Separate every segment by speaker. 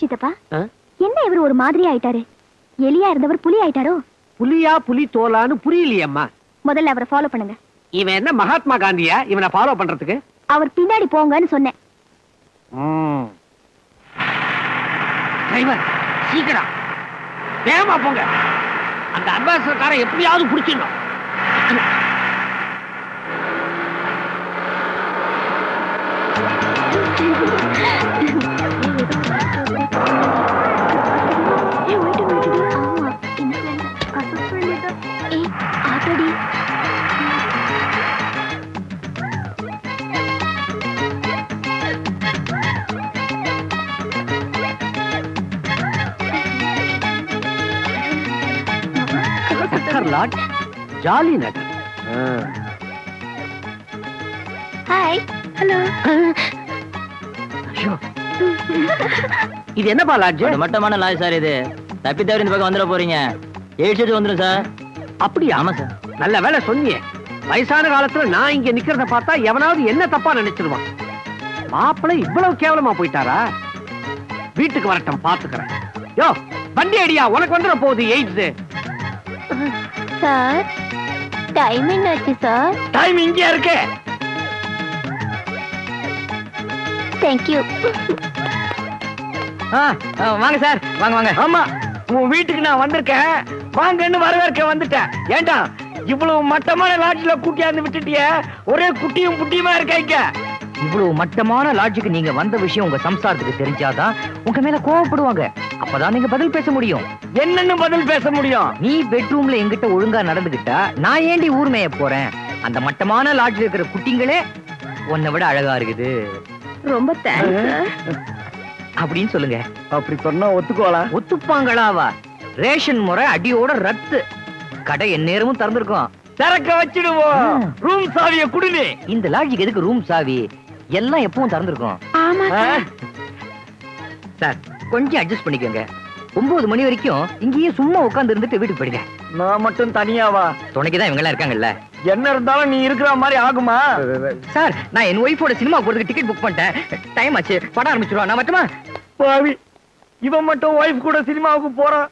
Speaker 1: சித்தப்பா என்ன இவர் ஒரு மாதிரி ஆயிட்டாரு? எலியா இருந்தவர் புலி ஆயிட்டாரோ?
Speaker 2: புலியா புலி தோலான்னு புரியலையம்மா.
Speaker 1: முதல்ல அவரை ஃபாலோ பண்ணுங்க.
Speaker 2: இவன் என்ன மகாத்மா காந்தியா இவனை ஃபாலோ பண்றதுக்கு?
Speaker 1: அவர் பின்னாடி போங்கன்னு சொன்னேன்.
Speaker 2: டிரைவர் சீக்கிரம் வேகமா போங்க. அந்த அம்பாசிடர் காரை எப்படியாவது பிடிச்சிடணும். ஜாலி நகர்.
Speaker 1: ஹாய். ஹலோ.
Speaker 2: இது என்னப்பா லாட்ஜ்?
Speaker 3: மட்டமான லாட்ஜ் சார். இது தப்பி தவறி இந்த பக்கம் வந்துட போறீங்க. 7 வந்துடும் சார்.
Speaker 2: அப்படியா? ஆமா சார். நல்ல வேலை சொன்னியே. வயசான காலத்துல நான் இங்க நிக்கிறத பார்த்தா எவனாவது என்ன தப்பா நினைச்சிருவான். மாப்பிள்ளை இவ்வளவு கேவலமா போயிட்டாரா? வீட்டுக்கு வரட்டும் பாத்துக்கிறேன். யோ வண்டி அடியா, உனக்கு வந்துட போகுது எய்ட்ஸ்.
Speaker 1: சார் டைம் என்னாச்சு சார்?
Speaker 2: டைம் இங்கே இருக்கு.
Speaker 1: தேங்க்யூ.
Speaker 3: வாங்க சார், வாங்க வாங்க.
Speaker 2: ஆமா, உன் வீட்டுக்கு நான் வந்திருக்கேன். வாங்கன்னு வரவேற்க வந்துட்டேன். ஏண்டா இவ்வளவு மட்டமான லாட்ஜ்ல கூட்டியாந்து விட்டுட்டிய? ஒரே குட்டியும் புட்டியுமா இருக்க.
Speaker 3: இவ்வளவு மட்டமான லாட்ஜுக்கு நீங்க வந்த விஷயம் உங்க சம்சாரத்துக்கு தெரிஞ்சாதான் உங்க மேல கோவப்படுவாங்க. அப்பதான் நீங்க பதில் பேச முடியும்.
Speaker 2: என்னன்னு பதில் பேச முடியும்?
Speaker 3: நீ பெட்ரூம்ல எங்கிட்ட ஒழுங்கா நடந்துகிட்டா நான் ஏண்டி ஊர் மேய போறேன்? அந்த மட்டமான லாட்ஜ்ல இருக்கிற குட்டிங்களே உன்னை விட அழகா இருக்குது.
Speaker 1: ரொம்ப தேங்க்ஸ்
Speaker 3: அப்படின்னு சொல்லுங்க.
Speaker 2: அப்படி சொன்னா ஒத்துக்கோளா?
Speaker 3: ஒத்துப்பாங்களாவா? ரேஷன் முறை அடியோட ரத்து. கடை எந்நேரமும் திறந்திருக்கும்.
Speaker 2: திறக்க வச்சிடுவோம். ரூம் சாவிய குடுனி.
Speaker 3: இந்த லாட்ஜுக்கு எதுக்கு ரூம் சாவி? எல்லாம் எப்பவும் திறந்திருக்கும்.
Speaker 1: ஆமா
Speaker 3: சார், கொஞ்சம் அட்ஜஸ்ட் பண்ணிக்கோங்க. 9 மணி வரைக்கும் இங்கேயே சும்மா உட்கார்ந்து இருந்துட்டு வீட்டுக்கு போயிடுங்க.
Speaker 2: நான் மட்டும் தனியாவா?
Speaker 3: துணைக்குதான் இவங்க எல்லாம் இருக்காங்கல்ல.
Speaker 2: என்ன இருந்தாலும் நீ இருக்கிற மாதிரி ஆகுமா?
Speaker 3: சார், நான் என் ஒய்ஃபோட சினிமா போறதுக்கு டிக்கெட் புக் பண்ணிட்டேன். டைம் ஆச்சு, படம் ஆரம்பிச்சிருவா. நான் மட்டுமா?
Speaker 2: பாவி, இவன் மட்டும் ஒய்ஃப் கூட சினிமாவுக்கு போறான்.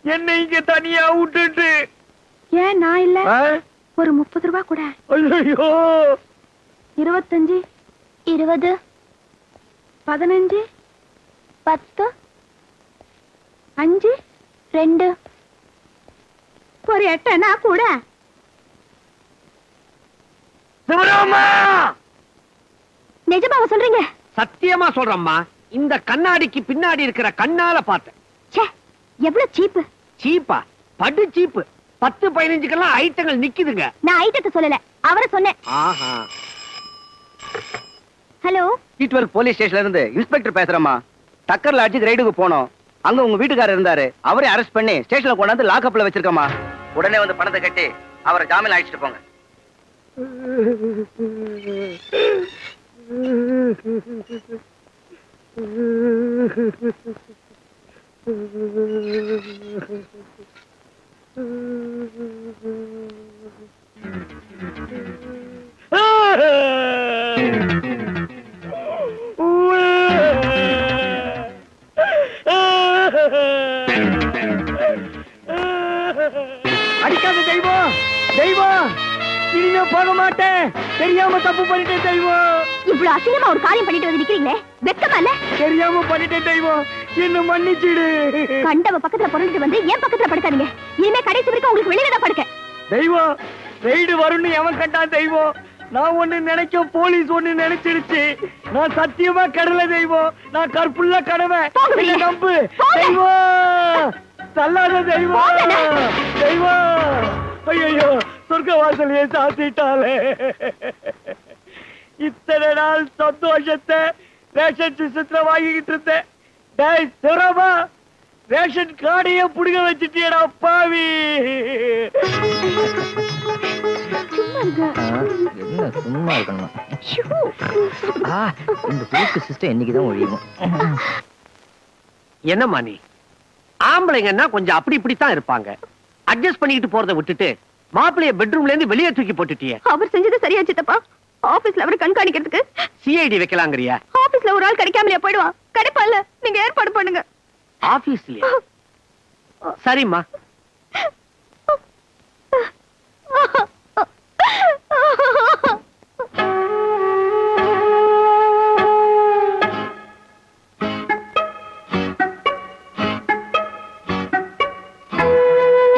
Speaker 2: என்ன இங்க தனியா விட்டுட்டு.
Speaker 1: ஏன் நான் இல்ல? ஒரு 30 ரூபாய் கூட.
Speaker 2: ஐயோ,
Speaker 1: 25 20 15 10 5 2 ஒரு 8 கூட.
Speaker 2: சிவராமா,
Speaker 1: நிஜமாவா சொல்றீங்க?
Speaker 2: சத்தியமா சொல்றேம்மா. இந்த கண்ணாடிக்கு பின்னாடி இருக்கிற கண்ணால பார்த்தேன்.
Speaker 1: ச்சே, எவ்வளவு சீப்பு.
Speaker 2: சீப்பா? படு சீப்பு. 10-15க்கெல்லாம் ஐட்டங்கள் நிக்குதுங்க.
Speaker 1: நான் ஐட்டத்தை சொல்லல, அவரை சொன்னேன்.
Speaker 2: ஆஹா.
Speaker 1: ஹலோ,
Speaker 4: T12 போலீஸ் ஸ்டேஷன்ல இருந்து இன்ஸ்பெக்டர் பேசுறேம்மா. டக்கர் லாட்ஜுக்கு ரைடுக்கு போனோம். அங்க உங்க வீட்டுக்காரர் இருந்தாரு. அவரே அரெஸ்ட் பண்ணி ஸ்டேஷன்ல கொண்டாந்து லாக்அப்ல வச்சிருக்கோமா. உடனே வந்து பணத்தை கட்டி அவரை ஜாமீன் அழைச்சிட்டு போங்க.
Speaker 2: அடிக்காத தெய்வம், தெய்வம், இனிமே போக மாட்டேன். தெரியாம தப்பு பண்ணிட்டேன் தெய்வம்.
Speaker 1: இவ்வளவு அசிங்கமா ஒரு காரியம் பண்ணிட்டு வந்து நிக்கிறீங்களே, வெக்கமா இல்ல?
Speaker 2: தெரியாம பண்ணிட்டேன் தெய்வம், என்ன மன்னிச்சிடு.
Speaker 1: கண்டவ பக்கத்துல புரண்டுட்டு வந்து என் பக்கத்துல படுக்காதீங்க. இனிமே கடைசி வரைக்கும் உங்களுக்கு வெளியில தான் படுக்க.
Speaker 2: தெய்வம், ரைடு வரும்னு எவன் கண்டான் தெய்வம்? நான் ஒண்ணு நினைக்க, போலீஸ் ஒண்ணு நினைச்சிருச்சு. நான் சத்தியமா கடல தெய்வம். நான் கற்புள்ள கடமை.
Speaker 1: போங்க வெளியே.
Speaker 2: என்னை நம்பு
Speaker 1: போங்க.
Speaker 2: தெய்வம். தள்ளாத தெய்வம்.
Speaker 1: போங்கண்ணே.
Speaker 2: தெய்வம், ஐயோ, சொர்க்க வாசலையே சாத்திட்டாலே. இத்தனை நாள் சந்தோஷத்தை ரேஷன் சிஸ்டத்துல வாங்கிக்கிட்டு இருந்தேன். டேய் சிவராமா, ரேஷன் கார்டையே புடுங்க வச்சுட்டியடா பாவி.
Speaker 3: என்ன சும்மா இருக்கணும். இந்த புழுக்கு சிஸ்டம் என்னைக்குதான் ஒழியும்.
Speaker 2: என்னம்மா நீ? ஆம்பளைங்கன்னா கொஞ்சம் அப்படி இப்படித்தான் இருப்பாங்க. அட்ஜஸ்ட் பண்ணிக்கிட்டு போறதை விட்டுட்டு மாப்பிளைய பெட்ரூம்ல இருந்து வெளியே தூக்கி போட்டுட்டியே.
Speaker 1: அவர் செஞ்சது சரியா சித்தப்பா? ஆபீஸ்ல அவரை கண்காணிக்கிறதுக்கு
Speaker 2: சிஐடி வைக்கலாங்கறியா?
Speaker 1: ஆபீஸ்ல ஒரு ஆள் கிடைக்காமலே போயிடுவான். கிடைப்பான்ல, நீங்க ஏற்பாடு பண்ணுங்க.
Speaker 2: ஆபீஸ்லயே? சரிம்மா.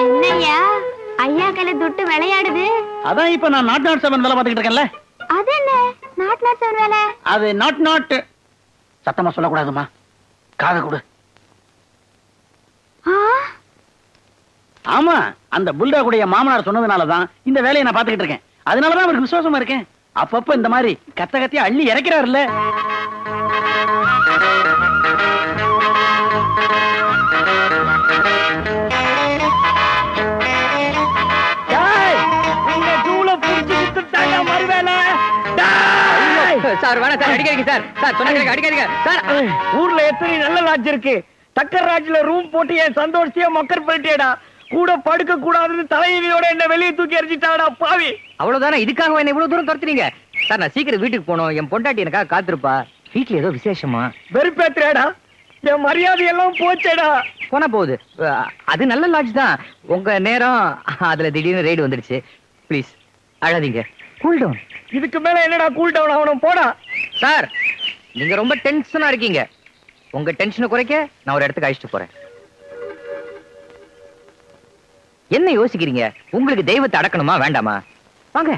Speaker 1: என்னய்யா, ஐயா கையில துட்டு விளையாடுது.
Speaker 4: அதான் இப்ப நான் நாட் 7 வேலை பார்த்துக்கிட்டு இருக்கேன்ல.
Speaker 1: அது என்ன நாட் வேலை?
Speaker 4: அது நாட் சத்தமா சொல்லக்கூடாதுமா. காதை கொடு. ஆமா, அந்த புல்டாக்குடைய மாமனார் சொன்னதுனாலதான் இந்த வேலையை நான் பாத்துக்கிட்டு இருக்கேன். அதனாலதான் அவருக்கு விசுவாசமா இருக்கேன். அப்பப்ப இந்த மாதிரி கத்த கத்தியா அள்ளி இறக்கிறாருல்ல.
Speaker 3: சார் வேணா சார், அடிக்காதீங்க சார். சார் சொன்னாங்க அடிக்காதீங்க சார்.
Speaker 2: ஊர்ல எத்தனை நல்ல லாட்ஜ் இருக்கு. டக்கர் லாட்ஜ்ல ரூம் போட்டு என் சந்தோஷத்தையே மக்கர் பண்ணிட்டேடா. கூட படுக்க கூடாதுன்னு தலைவியோட என்ன வெளியே தூக்கி எறிஞ்சிட்டாடா பாவி.
Speaker 3: அவ்வளவுதானே? இதுக்காக என்ன இவ்வளவு தூரம் துரத்துறீங்க? சார் நான் சீக்கிரம் வீட்டுக்கு போகணும். என் பொண்டாட்டி எனக்காக காத்திருப்பா. வீட்டுல ஏதோ விசேஷமா?
Speaker 2: வெறுப்பேத்துறேடா. என் மரியாதை எல்லாம் போச்சேடா.
Speaker 3: போனா போகுது. அது நல்ல லாட்ஜ் தான். உங்க நேரம் அதுல திடீர்னு ரைடு வந்துடுச்சு. ப்ளீஸ் அழாதீங்க. Cool down.
Speaker 2: இதுக்கு மேல என்னடா கூல் டவுன் ஆகணும்? போடா.
Speaker 3: சார் நீங்க ரொம்ப டென்ஷனா இருக்கீங்க. உங்க டென்ஷனை குறைக்க நான் ஒரு இடத்துக்கு அழைச்சிட்டு போறேன். என்ன யோசிக்கிறீங்க? உங்களுக்கு தெய்வத்தை அடக்கணுமா வேண்டாமா? வாங்க.